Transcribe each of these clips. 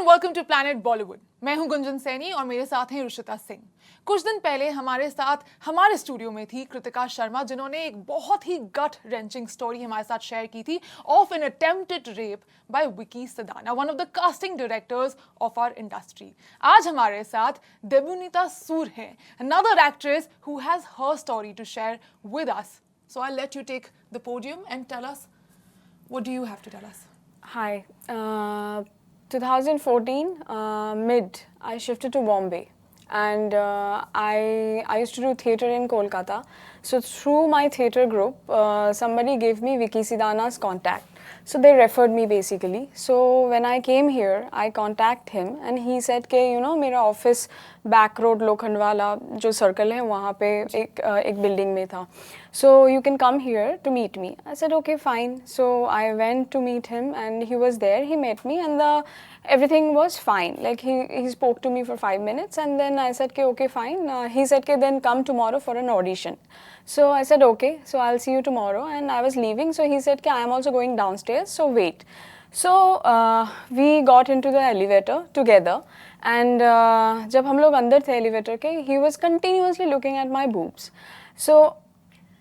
Welcome to planet Bollywood. मैं हूं गुंजन सैनी और मेरे साथ हैं रुशिता सिंह। कुछ दिन पहले हमारे साथ हमारे स्टूडियो में थी कृतिका शर्मा, जिन्होंने एक बहुत ही गट रेंचिंग स्टोरी हमारे साथ शेयर की थी of an attempted rape by Vicky Sidana, one of the casting directors of our industry. आज हमारे साथ डेबोनीता सूर हैं, another actress who has her story to share with us. So I'll let you take the podium and tell us, what do you have to tell us? Hi. 2014 mid, I shifted to Bombay, and I used to do theatre in Kolkata. So through my theatre group, somebody gave me Vicky Sidana's contact. So they referred me basically. So when I came here, I contacted him, and he said कि मेरा office back road Lokhandwala जो circle है वहाँ पे एक building में था. So you can come here to meet me. I said okay, fine. So I went to meet him, and he was there. He met me, and everything was fine. Like he spoke to me for 5 minutes, and then I said okay, fine. He said then come tomorrow for an audition. So I said okay, so I'll see you tomorrow, and I was leaving. So he said I am also going downstairs, so wait. So we got into the elevator together, and जब हम लोग अंदर थे elevator के, he was continuously looking at my boobs. So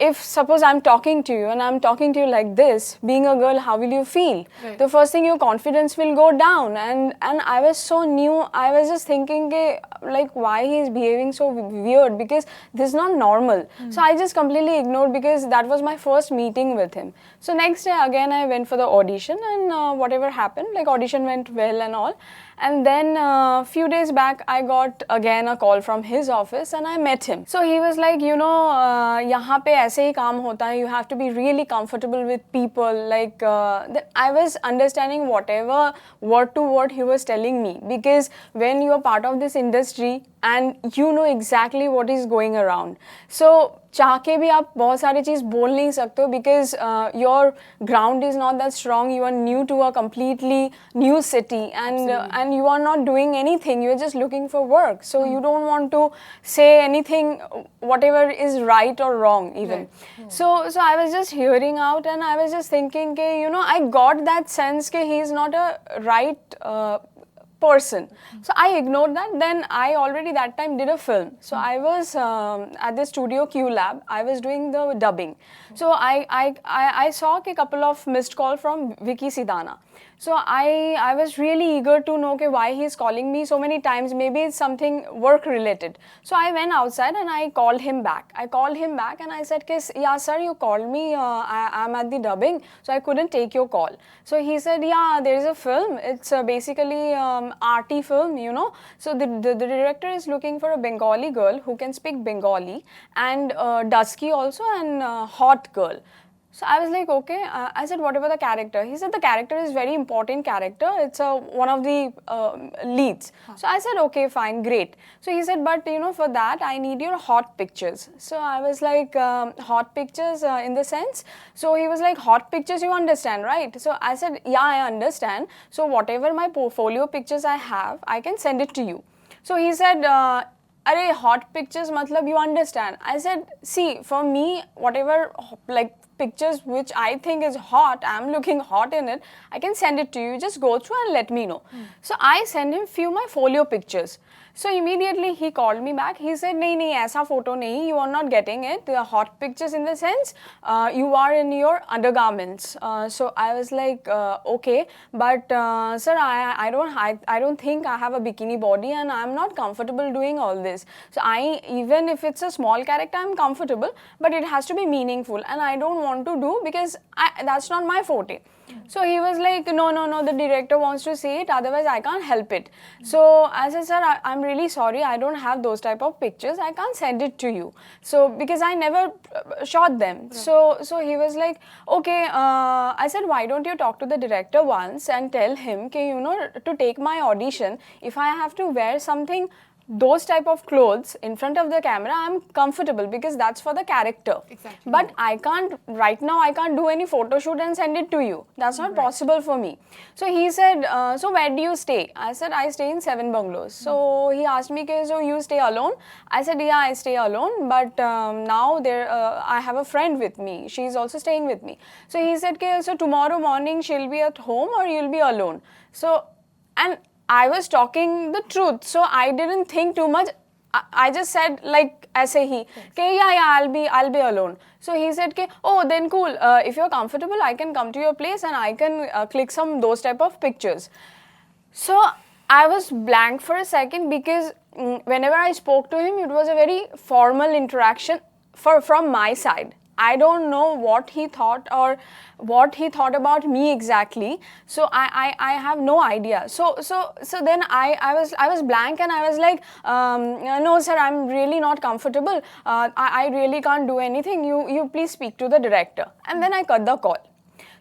if suppose I'm talking to you and I'm talking to you like this, being a girl, how will you feel? Right. The first thing, your confidence will go down, and I was so new. I was just thinking like why he's behaving so weird, because this is not normal. So I just completely ignored, because that was my first meeting with him. So next day again I went for the audition, and whatever happened, like audition went well and all. And then few days back I got again a call from his office, and I met him. So he was like, यहाँ पे ऐसे ही काम होता है, you have to be really comfortable with people. Like I was understanding whatever word to word he was telling me, because when you are part of this industry and you know exactly what is going around, so चाह के भी आप बहुत सारी चीज़ बोल नहीं सकते हो, because your ground is not that strong. You are new to a completely new city, and you are not doing anything. You are just looking for work. So you don't want to say anything, whatever is right or wrong even. Right. So I was just hearing out, and I was just thinking that, I got that sense that he is not a right person. So I ignored that. Then I already that time did a film. So I was at the studio Q Lab. I was doing the dubbing. So I saw a couple of missed call from Vicky Sidana. So I was really eager to know why he's calling me so many times. Maybe it's something work related. So I went outside and I called him back. And I said, yeah sir, you called me. I'm at the dubbing, so I couldn't take your call. So he said, yeah, there is a film. It's basically arty film, So the director is looking for a Bengali girl who can speak Bengali, and dusky also, and hot girl. So I was like, okay. I said, what about the character? He said, the character is very important character. It's one of the leads. So I said, okay, fine, great. So he said, but for that, I need your hot pictures. So I was like, hot pictures in the sense? So he was like, hot pictures, you understand, right? So I said, yeah, I understand. So whatever my portfolio pictures I have, I can send it to you. So he said, arey, hot pictures, matlab, you understand. I said, see, for me, whatever, like, pictures which I think is hot, I'm looking hot in it, I can send it to you. Just go through and let me know. So I sent him few my folio pictures. So immediately he called me back. He said, nahi, aisa photo nahi, you are not getting it. The hot pictures in the sense, you are in your undergarments. So I was like, okay, but sir, I don't think I have a bikini body, and I'm not comfortable doing all this. So even if it's a small character, I'm comfortable, but it has to be meaningful, and I don't want to do, because that's not my forte. So he was like, no, the director wants to see it, otherwise I can't help it. So I said, sir, I'm really sorry, I don't have those type of pictures, I can't send it to you. So because I never shot them. Right. So he was like, okay. I said, why don't you talk to the director once and tell him to take my audition, if I have to wear something, those type of clothes in front of the camera, I'm comfortable, because that's for the character. Exactly. But I can't, right now I can't do any photo shoot and send it to you. That's not possible for me. So he said, so where do you stay? I said, I stay in 7 bungalows. So he asked me, so you stay alone? I said, yeah, I stay alone, but now I have a friend with me. She's also staying with me. So he said, so tomorrow morning she'll be at home, or you'll be alone. So, and I was talking the truth, so I didn't think too much. I just said like ऐसे ही कि yeah I'll be alone. So he said कि oh then cool, if you're comfortable I can come to your place and I can click some those type of pictures. So I was blank for a second because whenever I spoke to him, it was a very formal interaction from my side. I don't know what he thought or what he thought about me exactly. So I have no idea. So then I was blank and I was like, no sir, I'm really not comfortable. I really can't do anything. You please speak to the director. And then I cut the call.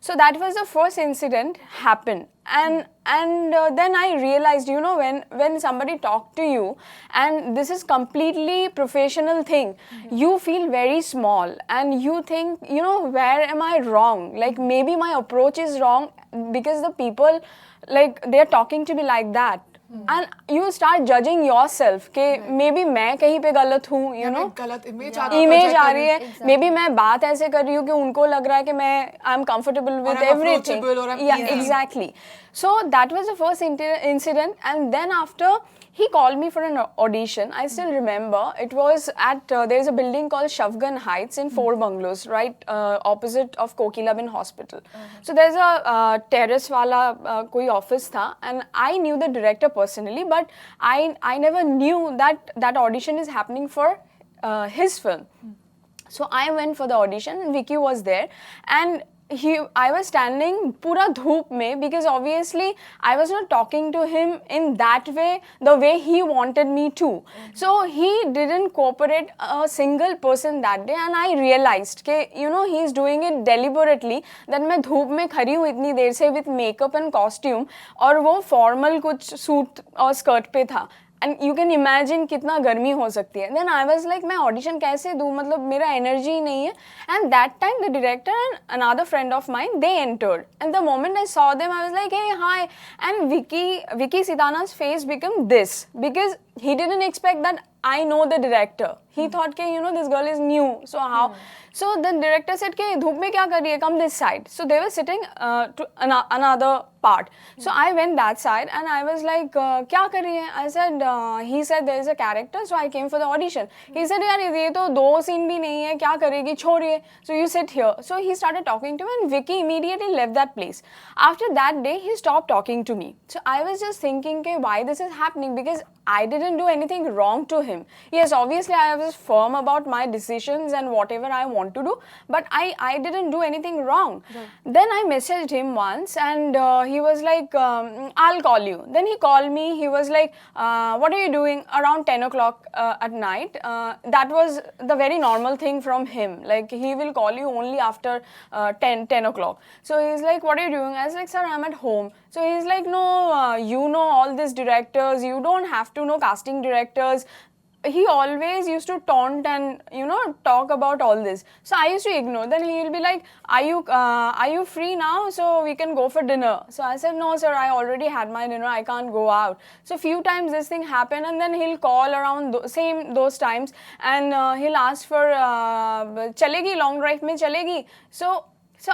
So that was the first incident happened, and then I realized, you know, when somebody talked to you, and this is completely professional thing, you feel very small, and you think, you know, where am I wrong? Like maybe my approach is wrong because the people, like they are talking to me like that. And you start judging yourself कि maybe मैं कहीं पे गलत हूँ, you know, गलत image आ रही है, maybe मैं बात ऐसे कर रही हूँ कि उनको लग रहा है कि मैं I'm comfortable with everything. Yeah, exactly. So that was the first incident, and then after he called me for an audition. I still remember it was at there's a building called Shavgan Heights in Four Bungalows, right opposite of Kokilabin Hospital. So there's a terrace wala koi office tha, and I knew the director personally, but I never knew that audition is happening for his film. So I went for the audition and Vicky was there, and I was standing pura dhoop mein because obviously I was not talking to him in that way, the way he wanted me to. So he didn't cooperate a single person that day, and I realized that, you know, he's doing it deliberately. That मैं धूप में खड़ी हूँ इतनी देर से with makeup and costume, और वो formal कुछ suit और skirt पे था. And you can imagine कितना गर्मी हो सकती है. Then I was like, मैं audition कैसे दूँ, मतलब मेरा energy ही नहीं है. And that time the director and another friend of mine, they entered. And the moment I saw them, I was like, hey, hi. And Vicky Sidana's face became this because he didn't expect that I know the director. He thought that, you know, this girl is new. So how? So the director said, "Ke धूप में क्या कर रही है? Come this side." So they were sitting to another part. So I went that side and I was like, क्या कर रही है? I said, he said there is a character, so I came for the audition. He said, यार ये तो दो scene भी नहीं है, क्या करेगी? छोड़िए. So you sit here. So he started talking to me, and Vicky immediately left that place. After that day, he stopped talking to me. So I was just thinking, ke why this is happening, because I didn't do anything wrong to him. Yes, obviously I was firm about my decisions and whatever I want to do, but I didn't do anything wrong. Right. Then I messaged him once, and he was like, I'll call you. Then he called me. He was like, what are you doing around 10 o'clock at night? That was the very normal thing from him. Like, he will call you only after 10 o'clock. So he's like, what are you doing? I was like, sir, I'm at home. So he's like, no, you know all these directors. You don't have to know casting directors. He always used to taunt and, you know, talk about all this. So I used to ignore. Then he'll be like, are you free now? So we can go for dinner. So I said, no, sir, I already had my dinner. I can't go out. So few times this thing happened, and then he'll call around those times, and he'll ask for chalegi, long drive mein chalegi. So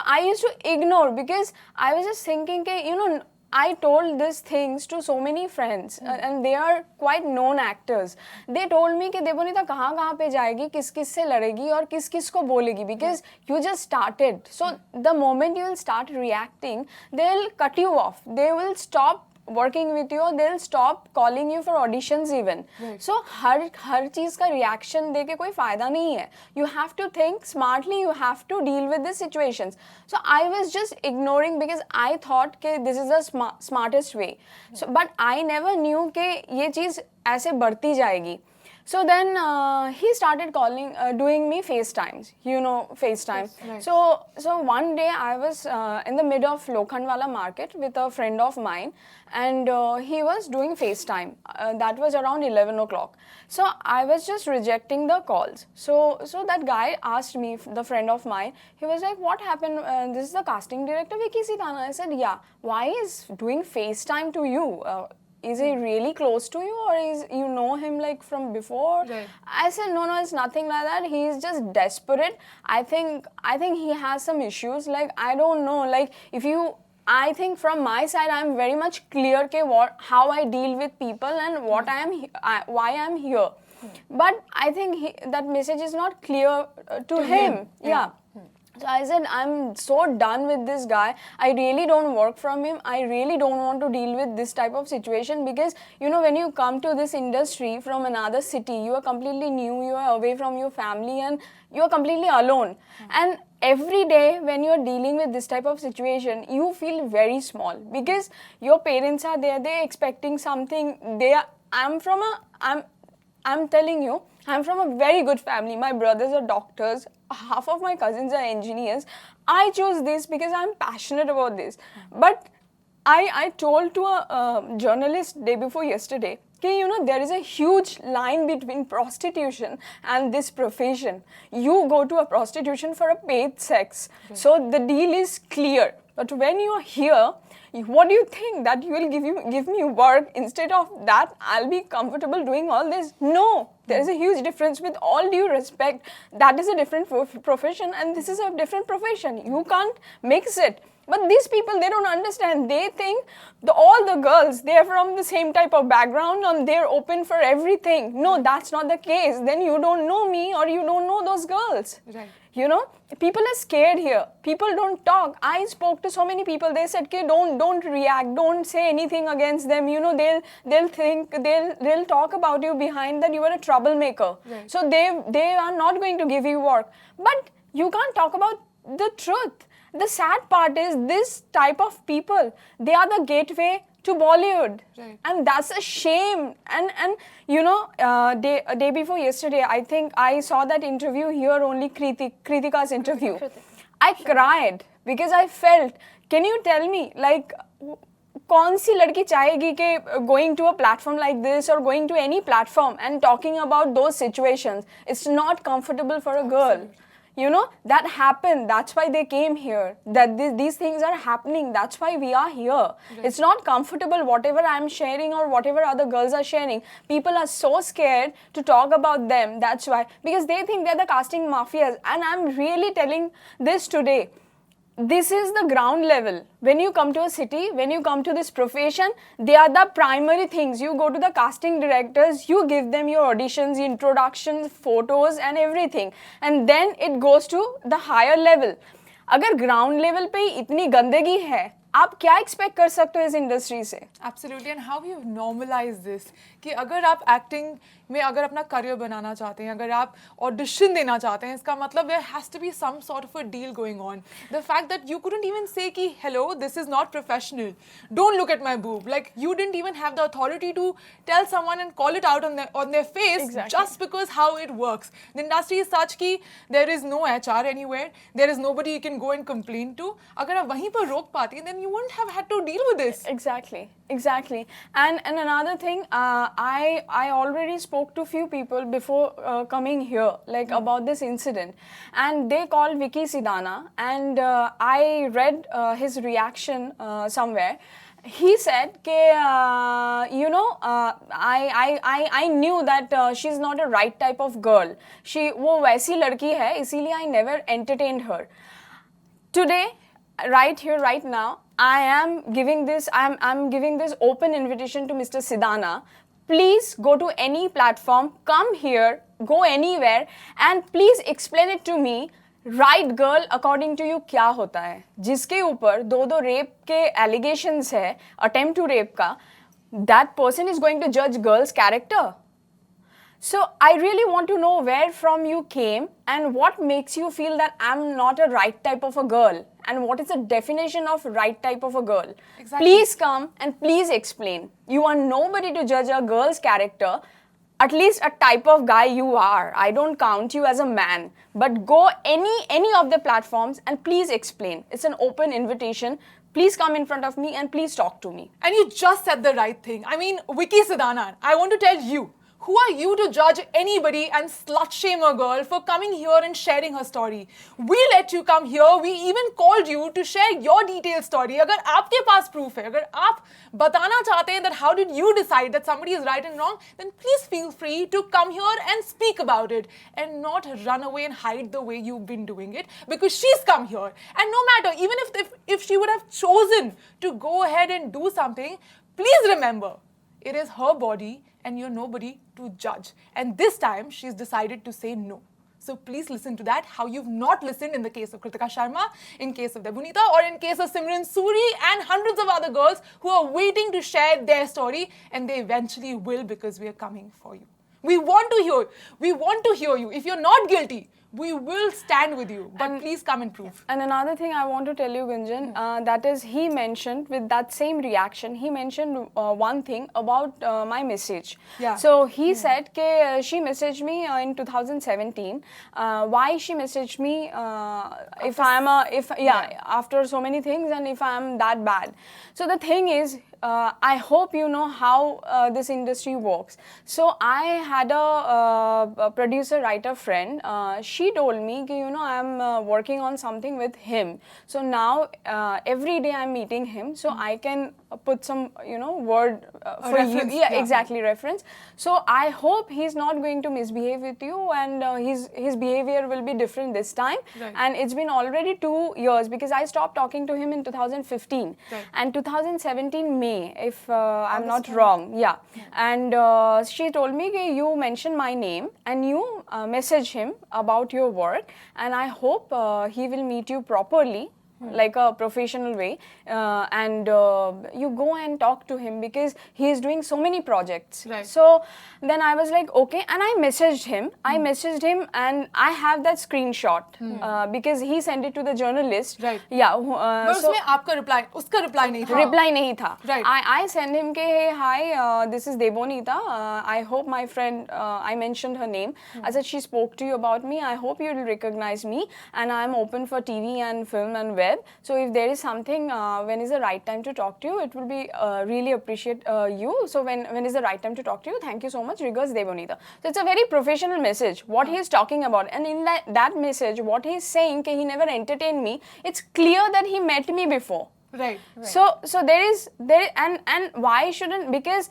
I used to ignore because I was just thinking, you know, I told these things to so many friends, and they are quite known actors. They told me कि देबोनीता कहाँ पे जाएगी, किस से लड़ेगी और किस को बोलेगी, because you just started. So the moment you will start reacting, they'll cut you off. They will stop working with you, or they'll stop calling you for auditions even. Right. So हर चीज़ का reaction देके कोई फायदा नहीं है. You have to think smartly. You have to deal with the situations. So I was just ignoring because I thought कि this is the smartest way. So but I never knew कि ये चीज़ ऐसे बढ़ती जाएगी. So then he started doing me FaceTimes, you know, FaceTime. Yes, right. So one day I was in the mid of Lokhandwala market with a friend of mine, and he was doing FaceTime. That was around 11 o'clock. So I was just rejecting the calls. So that guy asked me, the friend of mine, he was like, what happened? This is the casting director, Vicky Sidana. I said, yeah. Why is doing FaceTime to you? Is he really close to you, or is you know him like from before? Right. I said, no, it's nothing like that. He is just desperate. I think he has some issues. Like, I don't know. Like, if you I think from my side, I'm very much clear how I deal with people and what why I'm here. But I think that message is not clear to him. Yeah. So I said, I'm so done with this guy. I really don't work from him. I really don't want to deal with this type of situation because, you know, when you come to this industry from another city, you are completely new, you are away from your family and you are completely alone. And every day when you're dealing with this type of situation, you feel very small because your parents are there, they're expecting something. I'm telling you, I'm from a very good family. My brothers are doctors. Half of my cousins are engineers. I chose this because I'm passionate about this. But I told to a journalist day before yesterday, okay, you know, there is a huge line between prostitution and this profession. You go to a prostitution for a paid sex. So the deal is clear. But when you are here, what do you think? That you will give me work, instead of that I'll be comfortable doing all this? No, there is a huge difference. With all due respect, that is a different profession and this is a different profession. You can't mix it. But these people, they don't understand. They think all the girls, they're from the same type of background and they're open for everything. No, that's not the case. Then you don't know me or you don't know those girls. Right. You know, people are scared here. People don't talk. I spoke to so many people. They said, "Okay, don't react. Don't say anything against them. You know, they'll talk about you behind that you are a troublemaker. Right. So they are not going to give you work. But you can't talk about the truth. The sad part is this type of people, they are the gateway to Bollywood. Right. And that's a shame. And you know, day before yesterday, I think I saw that interview here only, Kritika's interview. I cried because I felt, can you tell me, like, कौन सी लड़की चाहेगी कि going to a platform like this or going to any platform and talking about those situations? It's not comfortable for a girl. Absolutely. You know, that happened. That's why they came here. That these things are happening. That's why we are here. Right. It's not comfortable, whatever I'm sharing or whatever other girls are sharing. People are so scared to talk about them. That's why. Because they think they're the casting mafias. And I'm really telling this today. This is the ground level. When you come to a city, when you come to this profession, they are the primary things. You go to the casting directors, you give them your auditions, introductions, photos and everything. And then it goes to the higher level. अगर ground level पे इतनी गंदगी है, आप क्या expect कर सकते हो इस industry से? Absolutely, and how you normalize this कि अगर आप acting में अगर अपना career बनाना चाहते हैं, अगर आप audition देना चाहते हैं, इसका मतलब there has to be some sort of a deal going on. The fact that you couldn't even say कि hello, this is not professional. Don't look at my boob. Like you didn't even have the authority to tell someone and call it out on their face. Exactly. Just because how it works. The industry is such कि there is no HR anywhere. There is nobody you can go and complain to. अगर आप वहीं पर रोक पाती, then you wouldn't have had to deal with this. Exactly. And another thing, I already spoke to few people before coming here, like about this incident, and they called Vicky Sidana, and I read his reaction somewhere. He said, you know, I knew that she's not a right type of girl. वो वैसी लड़की है, इसीलिए I never entertained her. Today, right here, right now, I'm giving this open invitation to Mr. Sidana. Please go to any platform, come here, go anywhere, and please explain it to me. Right girl, according to you, क्या होता है? जिसके ऊपर दो rape के allegations है, attempt to rape का, that person is going to judge girl's character. So I really want to know where from you came and what makes you feel that I'm not a right type of a girl, and what is the definition of right type of a girl. Exactly. Please come and please explain. You are nobody to judge a girl's character. At least a type of guy you are. I don't count you as a man. But go any of the platforms and please explain. It's an open invitation. Please come in front of me and please talk to me. And you just said the right thing. I mean, Vicky Sidana, I want to tell you, Who are you to judge anybody and slut shame a girl for coming here and sharing her story? We let you come here. We even called you to share your detailed story. अगर आपके पास proof है, अगर आप बताना चाहते हैं that how did you decide that somebody is right and wrong, then please feel free to come here and speak about it and not run away and hide the way you've been doing it, because she's come here. And no matter, even if she would have chosen to go ahead and do something, please remember, it is her body and you're nobody to judge. And this time, she's decided to say no. So please listen to that, how you've not listened in the case of Kritika Sharma, in case of Debonita, or in case of Simran Suri and hundreds of other girls who are waiting to share their story, and they eventually will, because we are coming for you. We want to hear you. If you're not guilty, we will stand with you, but please come and prove. And another thing I want to tell you, Gunjan, that is, he mentioned with that same reaction, he mentioned one thing about my message. Yeah. So he said that she messaged me in 2017. Why she messaged me after so many things, and if I am that bad. So the thing is, I hope you know how this industry works. So I had a producer-writer friend. She told me, I am working on something with him. So now every day I'm meeting him, so I can put some, word for reference, you. Yeah, exactly, reference. So I hope he's not going to misbehave with you, and his behavior will be different this time. Right. And it's been already 2 years, because I stopped talking to him in 2015. Right. And 2017 May, if I'm not wrong. Yeah. And she told me, you mentioned my name and you message him about your work, and I hope he will meet you properly, like a professional way, and you go and talk to him, because he is doing so many projects. Right. So then I was like, okay, and I messaged him. And I have that screenshot because he sent it to the journalist. Right. Yeah. But So उसमें आपका reply, उसका reply नहीं था. reply nahi tha. Right. I send him ke, hey, hi, this is Debonita. I hope my friend, I mentioned her name. I said, she spoke to you about me. I hope you will recognize me, and I am open for TV and film and web. So if there is something, when is the right time to talk to you, it will be really appreciate you. So when is the right time to talk to you? Thank you so much. Regards, Debonita. So it's a very professional message, what he is talking about. And in that message, what he is saying, he never entertained me, it's clear that he met me before. Right. So there and why shouldn't, because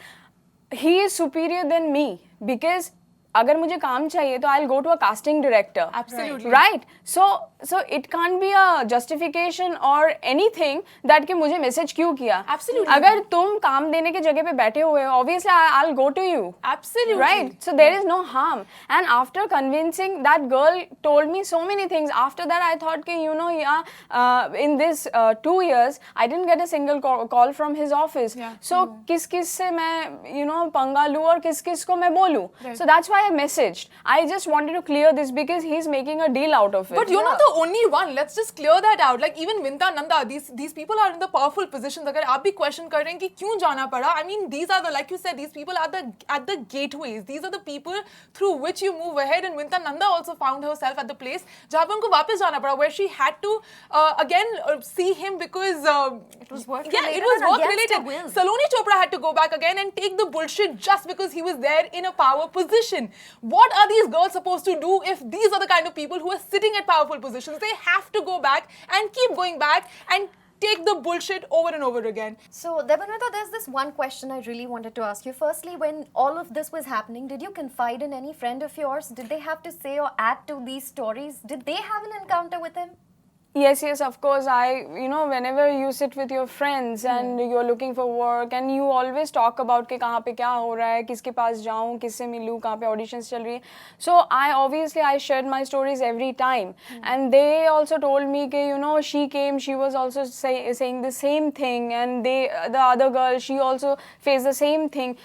he is superior than me, because अगर मुझे काम चाहिए तो I'll go to a casting director. Absolutely. Right? So it can't be a justification or anything that कि मुझे message क्यों किया. Absolutely. अगर तुम काम देने के जगह पे बैठे हुए हो, obviously I'll go to you. Absolutely. Right? So there is no harm. And after convincing, that girl told me so many things. After that I thought कि in this 2 years I didn't get a single call from his office. Yeah. So किस से मैं पंगा लूँ और किस को मैं बोलूँ. Right. So that's why I messaged. I just wanted to clear this because he's making a deal out of it. But you're not the only one. Let's just clear that out. Like even Vinta, Nanda, these people are in the powerful positions. अगर आप भी question कर रहे हैं कि क्यों जाना पड़ा? I mean, these are the, like you said, these people are at the gateways. These are the people through which you move ahead. And Vinta Nanda also found herself at the place जहाँ पे उनको वापस जाना पड़ा, where she had to again see him because it was work yeah, related. it was work Against her related. will. Saloni Chopra had to go back again and take the bullshit just because he was there in a power position. What are these girls supposed to do if these are the kind of people who are sitting at powerful positions? They have to go back and keep going back and take the bullshit over and over again. So, Debonita, there's this one question I really wanted to ask you. Firstly, when all of this was happening, did you confide in any friend of yours? Did they have to say or add to these stories? Did they have an encounter with him? Yes, of course. Whenever you sit with your friends and you're looking for work and you always talk about कि कहाँ पे क्या हो रहा है, किसके पास जाऊँ, किससे मिलूँ, कहाँ पे auditions चल रही है. So I shared my stories every time, and they also told me कि she came, she was also saying the same thing, and the other girl, she also faced the same thing.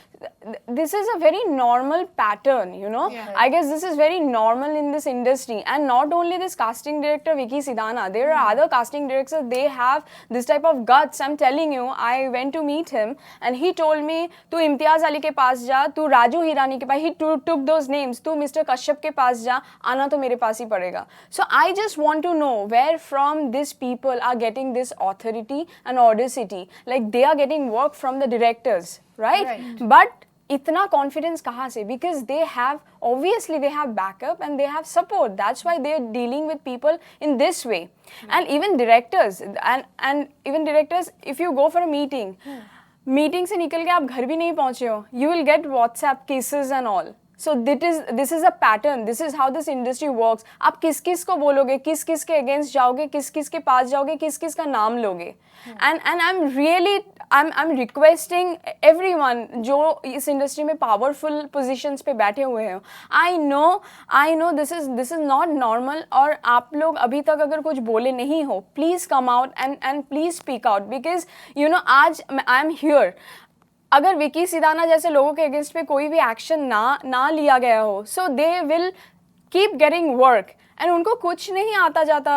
This is a very normal pattern, Yeah. I guess this is very normal in this industry. And not only this casting director Vicky Sidana, there are other casting directors, they have this type of guts. I'm telling you, I went to meet him and he told me, tu Imtiaz Ali ke paas ja, tu Raju Hirani ke paas, he took those names, tu Mr. Kashyap ke paas ja, aana to mere paas hi padega. So I just want to know where from these people are getting this authority and audacity. Like they are getting work from the directors. Right? Right. But इतना confidence कहाँ से? Because they have, obviously they have backup and they have support. That's why they are dealing with people in this way. And even directors, and even directors, if you go for a meeting, meeting से निकल के आप घर भी नहीं पहुँचे हो, you will get WhatsApp cases and all. So this is a pattern. This is how this industry works. आप किस किस को बोलोगे, किस किस के against जाओगे, किस किस के पास जाओगे, किस किस का नाम लोगे. And I'm really I'm requesting everyone जो इस industry में powerful positions पे बैठे हुए हैं. I know this is not normal. और आप लोग अभी तक अगर कुछ बोले नहीं हो, please come out and please speak out, because you know आज I'm here. अगर विकी सिदाना जैसे लोगों के अगेंस्ट पे कोई भी एक्शन ना लिया गया हो, so they will keep getting work and उनको कुछ नहीं आता जाता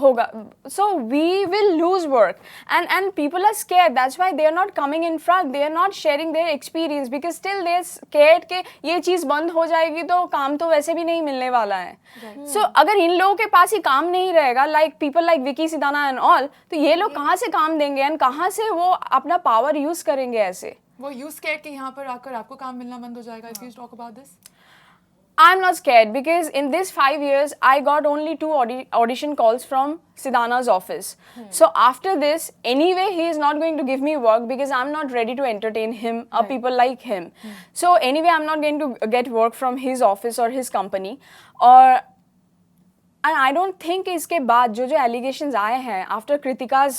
होगा, so we will lose work and people are scared. That's why they are not coming in front, they are not sharing their experience, because still they are scared कि ये चीज़ बंद हो जाएगी तो काम तो वैसे भी नहीं मिलने वाला है. सो अगर इन लोगों के पास ही काम नहीं रहेगा, like people like Vicky Sidana and all, तो ये लोग कहाँ से काम देंगे एंड कहाँ से वो अपना पावर यूज़ करेंगे ऐसे. वो यू स्कैर्ड कि यहाँ पर आकर आपको काम मिलना बंद हो जाएगा? If you talk about this, I'm not scared, because in this 5 years I got only 2 audition calls from Sidana's office. So after this, anyway he is not going to give me work because I'm not ready to entertain him or people like him. So anyway I'm not going to get work from his office or his company. And I don't think इसके बाद जो allegations आए हैं after Kritika's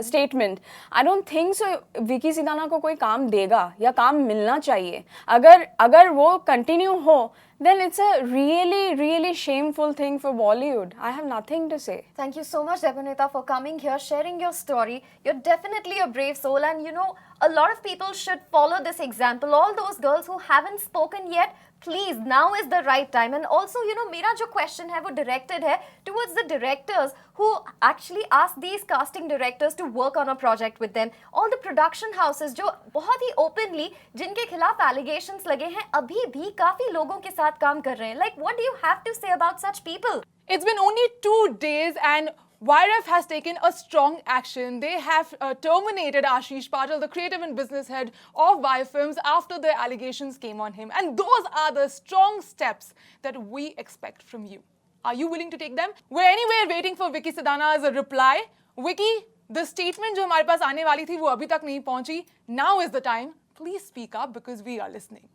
statement, I don't think so Vicky Sidana को कोई काम देगा या काम मिलना चाहिए. अगर वो continue हो, then it's a really shameful thing for Bollywood. I have nothing to say. Thank you so much, Debonita, for coming here, sharing your story. You're definitely a brave soul, and you know, a lot of people should follow this example. All those girls who haven't spoken yet, please, now is the right time. And also, you know, मेरा जो question है वो directed है towards the directors who actually ask these casting directors to work on a project with them. All the production houses जो बहुत ही openly जिनके खिलाफ allegations लगे हैं, अभी भी काफी लोगों के साथ काम कर रहे हैं. Like, what do you have to say about such people? it's been only 2 days and YRF has taken a strong action. They have terminated Ashish Patel, the creative and business head of Y Films, after the allegations came on him. And those are the strong steps that we expect from you. Are you willing to take them? We're anyway waiting for Vicky Sidana's reply. Vicky, the statement जो हमारे पास आने वाली थी वो अभी तक नहीं पहुंची. Now is the time. Please speak up because we are listening.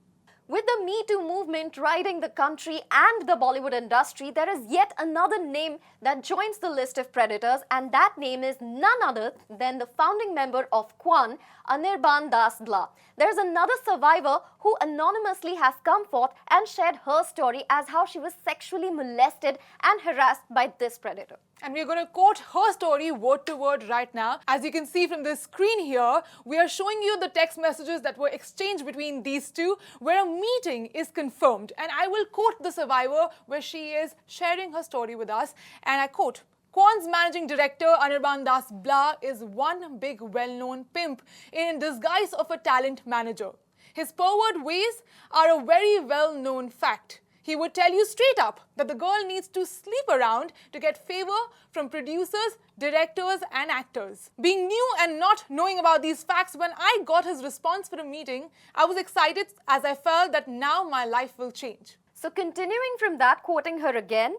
With the Me Too movement riding the country and the Bollywood industry, there is yet another name that joins the list of predators, and that name is none other than the founding member of Kwan, Anirban Blah. There is another survivor who anonymously has come forth and shared her story as how she was sexually molested and harassed by this predator. And we're going to quote her story word to word right now. As you can see from this screen here, we are showing you the text messages that were exchanged between these two, where a meeting is confirmed. And I will quote the survivor where she is sharing her story with us. And I quote, Kwan's managing director Anirban Blah is one big well-known pimp in disguise of a talent manager. His pervert ways are a very well-known fact. He would tell you straight up that the girl needs to sleep around to get favor from producers, directors and actors. Being new and not knowing about these facts, when I got his response for a meeting, I was excited as I felt that now my life will change. So continuing from that, quoting her again,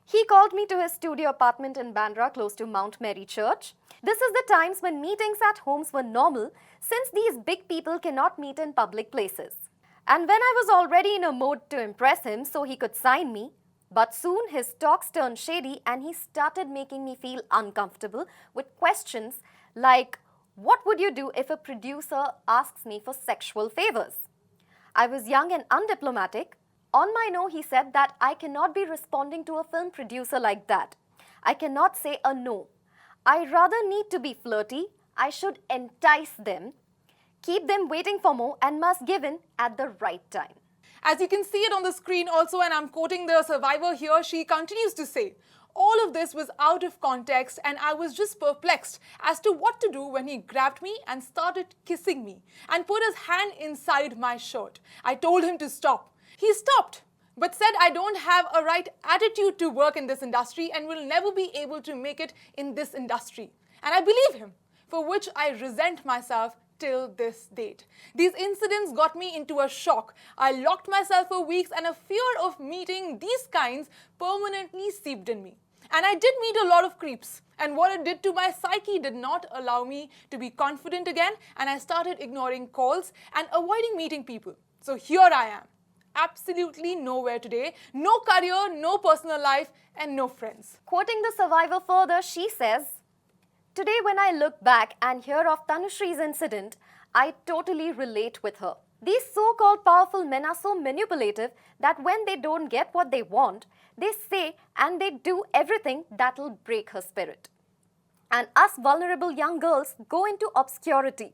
he called me to his studio apartment in Bandra close to Mount Mary Church. This is the times when meetings at homes were normal, since these big people cannot meet in public places. And when I was already in a mode to impress him so he could sign me, but soon his talks turned shady and he started making me feel uncomfortable with questions like, what would you do if a producer asks me for sexual favors? I was young and undiplomatic. On my no, he said that I cannot be responding to a film producer like that. I cannot say a no. I rather need to be flirty. I should entice them, keep them waiting for more, and must give in at the right time. As you can see it on the screen also, and I'm quoting the survivor here, she continues to say, all of this was out of context and I was just perplexed as to what to do when he grabbed me and started kissing me and put his hand inside my shirt. I told him to stop. He stopped, but said I don't have a right attitude to work in this industry and will never be able to make it in this industry. And I believe him, for which I resent myself till this date. These incidents got me into a shock. I locked myself for weeks and a fear of meeting these kinds permanently seeped in me. And I did meet a lot of creeps. And what it did to my psyche did not allow me to be confident again, and I started ignoring calls and avoiding meeting people. So here I am, absolutely nowhere today, no career, no personal life, and no friends. Quoting the survivor further, she says, "Today when I look back and hear of Tanushri's incident, I totally relate with her. These so-called powerful men are so manipulative that when they don't get what they want, they say and they do everything that'll break her spirit. And us vulnerable young girls go into obscurity.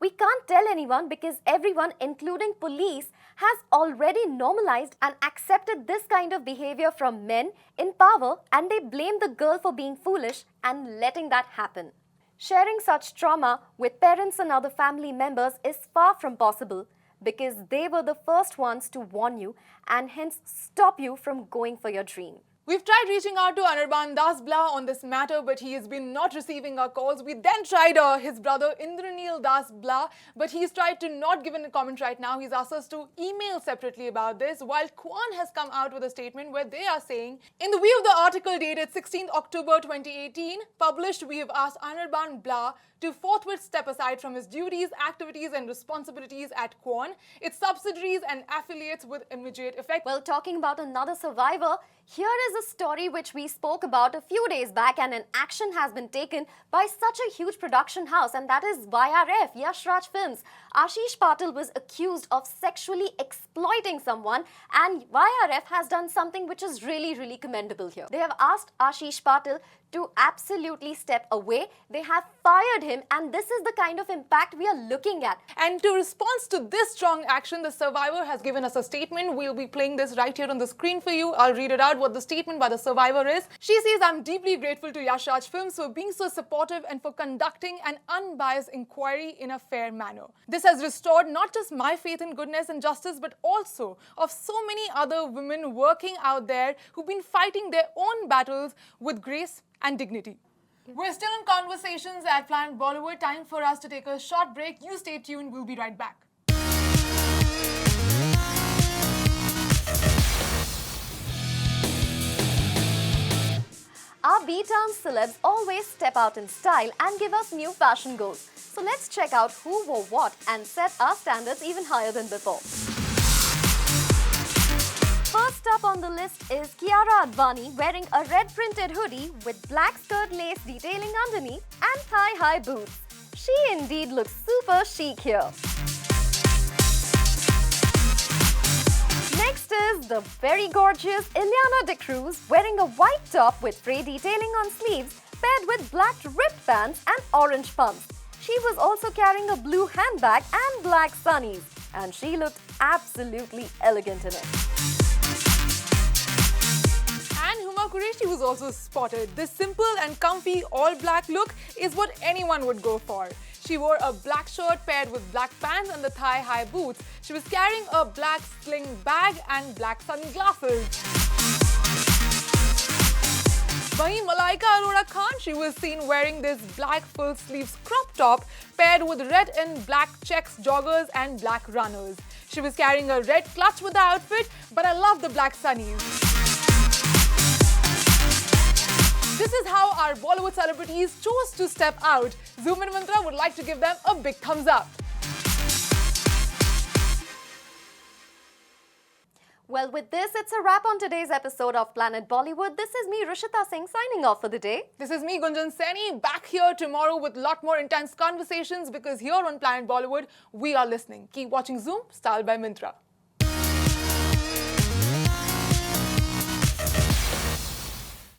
We can't tell anyone because everyone, including police, has already normalized and accepted this kind of behavior from men in power, and they blame the girl for being foolish and letting that happen. Sharing such trauma with parents and other family members is far from possible because they were the first ones to warn you and hence stop you from going for your dream." We've tried reaching out to Anirban Blah on this matter, but he has been not receiving our calls. We then tried his brother Indranil Blah, but he's tried to not give a comment right now. He's asked us to email separately about this, while Kwan has come out with a statement where they are saying, "In the view of the article dated 16th October 2018, published, we have asked Anirban Blah to forthwith step aside from his duties, activities and responsibilities at Kwan, its subsidiaries and affiliates with immediate effect." Well, talking about another survivor, here is a story which we spoke about a few days back, and an action has been taken by such a huge production house, and that is YRF, Yash Raj Films. Ashish Patil was accused of sexually exploiting someone, and YRF has done something which is really commendable here. They have asked Ashish Patil to absolutely step away. They have fired him, and this is the kind of impact we are looking at. And to respond to this strong action, the survivor has given us a statement. We'll be playing this right here on the screen for you. I'll read it out what the statement by the survivor is. She says, "I'm deeply grateful to Yash Raj Films for being so supportive and for conducting an unbiased inquiry in a fair manner. This has restored not just my faith in goodness and justice, but also of so many other women working out there who've been fighting their own battles with grace and dignity." We're still in conversations at Planet Bollywood. Time for us to take a short break. You stay tuned. We'll be right back. Our B-Town celebs always step out in style and give us new fashion goals. So let's check out who wore what and set our standards even higher than before. First up on the list is Kiara Advani wearing a red printed hoodie with black skirt lace detailing underneath and thigh-high boots. She indeed looks super chic here. Next is the very gorgeous Ileana De Cruz wearing a white top with fray detailing on sleeves paired with black ripped pants and orange pumps. She was also carrying a blue handbag and black sunnies, and she looked absolutely elegant in it. And Huma Qureshi was also spotted. This simple and comfy all-black look is what anyone would go for. She wore a black shirt paired with black pants and the thigh-high boots. She was carrying a black sling bag and black sunglasses. Wahi Malaika Arora Khan, she was seen wearing this black full-sleeves crop top paired with red and black checks joggers and black runners. She was carrying a red clutch with the outfit, but I love the black sunnies. This is how our Bollywood celebrities chose to step out. Zoom in Mantra would like to give them a big thumbs up. Well, with this, it's a wrap on today's episode of Planet Bollywood. This is me, Rishita Singh, signing off for the day. This is me, Gunjan Saini, back here tomorrow with a lot more intense conversations, because here on Planet Bollywood, we are listening. Keep watching Zoom, styled by Mintra.